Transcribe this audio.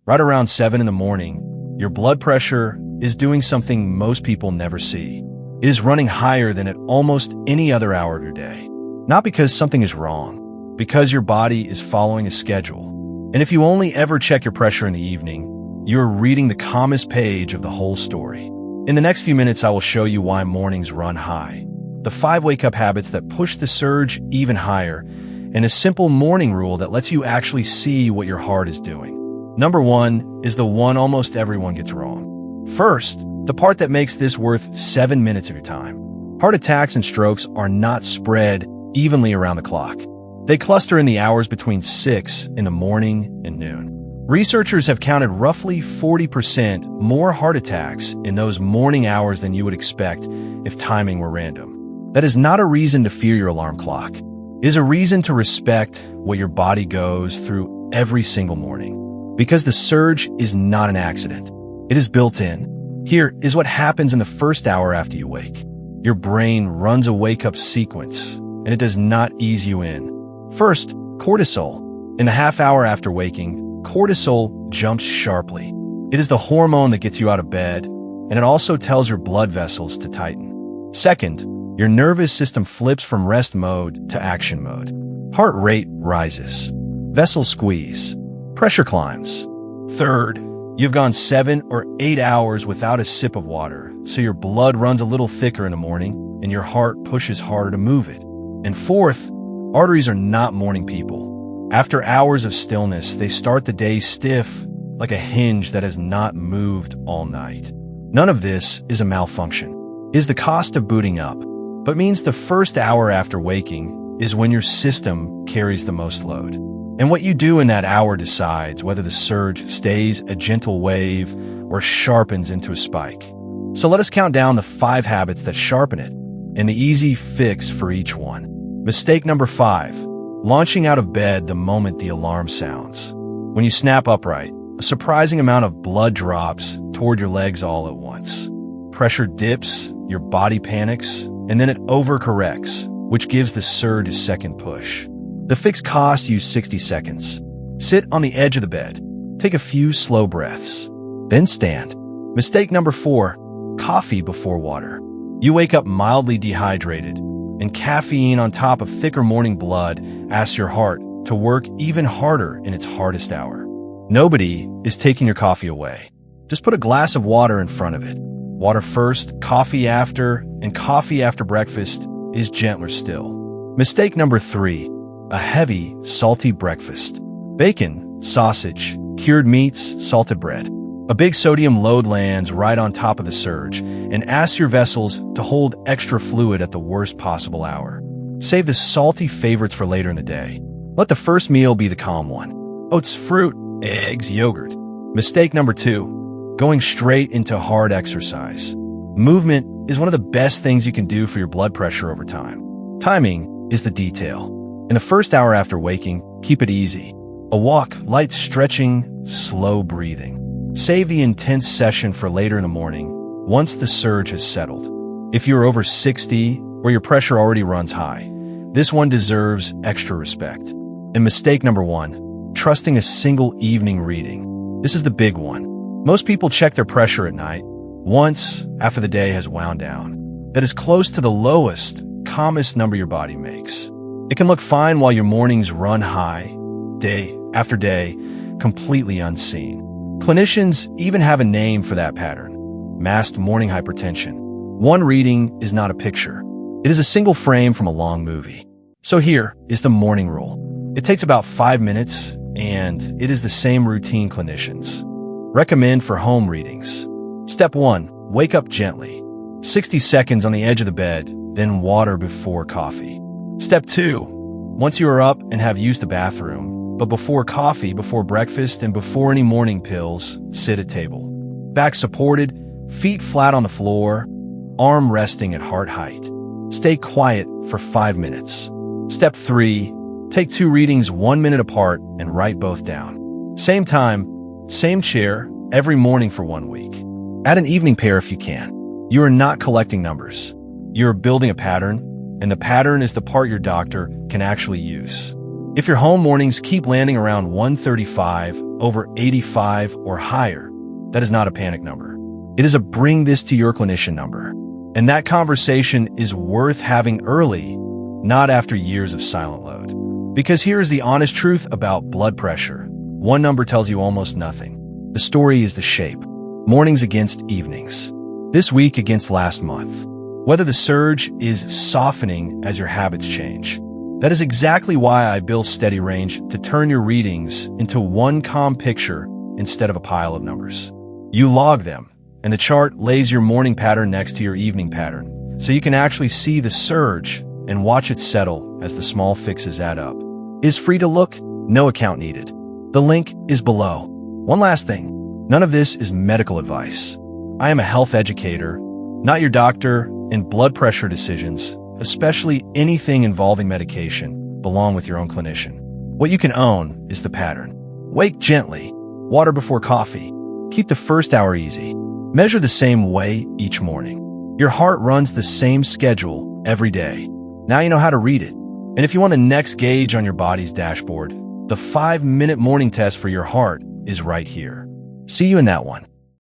Right around 7 in the morning, your blood pressure is doing something most people never see. It is running higher than at almost any other hour of your day. Not because something is wrong, because your body is following a schedule. And if you only ever check your pressure in the evening, you're reading the calmest page of the whole story. In the next few minutes, I will show you why mornings run high, the 5 wake-up habits that push the surge even higher, and a simple morning rule that lets you actually see what your heart is doing. Number 1 is the one almost everyone gets wrong. First, the part that makes this worth 7 minutes of your time. Heart attacks and strokes are not spread evenly around the clock. They cluster in the hours between 6 in the morning and noon. Researchers have counted roughly 40% more heart attacks in those morning hours than you would expect if timing were random. That is not a reason to fear your alarm clock. It is a reason to respect what your body goes through every single morning. Because the surge is not an accident. It is built in. Here is what happens in the first hour after you wake. Your brain runs a wake-up sequence, and it does not ease you in. First, cortisol. In the half hour after waking, cortisol jumps sharply. It is the hormone that gets you out of bed, and it also tells your blood vessels to tighten. Second, your nervous system flips from rest mode to action mode. Heart rate rises. Vessels squeeze. Pressure climbs. Third, you've gone 7 or 8 hours without a sip of water, so your blood runs a little thicker in the morning, and your heart pushes harder to move it. And fourth, arteries are not morning people. After hours of stillness, they start the day stiff, like a hinge that has not moved all night. None of this is a malfunction. It is the cost of booting up, but means the first hour after waking is when your system carries the most load. And what you do in that hour decides whether the surge stays a gentle wave or sharpens into a spike. So let us count down the 5 habits that sharpen it, and the easy fix for each one. Mistake number 5. Launching out of bed the moment the alarm sounds. When you snap upright, a surprising amount of blood drops toward your legs all at once. Pressure dips, your body panics, and then it overcorrects, which gives the surge a second push. The fix costs you 60 seconds. Sit on the edge of the bed. Take a few slow breaths. Then stand. Mistake number 4. Coffee before water. You wake up mildly dehydrated, and caffeine on top of thicker morning blood asks your heart to work even harder in its hardest hour. Nobody is taking your coffee away. Just put a glass of water in front of it. Water first, coffee after, and coffee after breakfast is gentler still. Mistake number 3. A heavy, salty breakfast. Bacon, sausage, cured meats, salted bread. A big sodium load lands right on top of the surge and asks your vessels to hold extra fluid at the worst possible hour. Save the salty favorites for later in the day. Let the first meal be the calm one. Oats, fruit, eggs, yogurt. Mistake number 2. Going straight into hard exercise. Movement is one of the best things you can do for your blood pressure over time. Timing is the detail. In the first hour after waking, keep it easy. A walk, light stretching, slow breathing. Save the intense session for later in the morning, once the surge has settled. If you're over 60, or your pressure already runs high, this one deserves extra respect. And mistake number 1, trusting a single evening reading. This is the big one. Most people check their pressure at night, once after the day has wound down. That is close to the lowest, calmest number your body makes. It can look fine while your mornings run high, day after day, completely unseen. Clinicians even have a name for that pattern: masked morning hypertension. One reading is not a picture. It is a single frame from a long movie. So here is the morning rule. It takes about 5 minutes, and it is the same routine clinicians recommend for home readings. Step 1. Wake up gently. 60 seconds on the edge of the bed, then water before coffee. Step 2. Once you are up and have used the bathroom, but before coffee, before breakfast, and before any morning pills, sit at table. Back supported, feet flat on the floor, arm resting at heart height. Stay quiet for 5 minutes. Step 3. Take 2 readings 1 minute apart and write both down. Same time, same chair, every morning for 1 week. Add an evening pair if you can. You are not collecting numbers. You are building a pattern, and the pattern is the part your doctor can actually use. If your home mornings keep landing around 135, over 85, or higher, that is not a panic number. It is a bring this to your clinician number. And that conversation is worth having early, not after years of silent load. Because here is the honest truth about blood pressure. One number tells you almost nothing. The story is the shape. Mornings against evenings. This week against last month. Whether the surge is softening as your habits change. That is exactly why I built SteadyRange, to turn your readings into one calm picture instead of a pile of numbers. You log them, and the chart lays your morning pattern next to your evening pattern, so you can actually see the surge and watch it settle as the small fixes add up. Is free to look? No account needed. The link is below. One last thing. None of this is medical advice. I am a health educator, not your doctor, and blood pressure decisions, especially anything involving medication, belong with your own clinician. What you can own is the pattern. Wake gently. Water before coffee. Keep the first hour easy. Measure the same way each morning. Your heart runs the same schedule every day. Now you know how to read it. And if you want the next gauge on your body's dashboard, the 5-minute morning test for your heart is right here. See you in that one.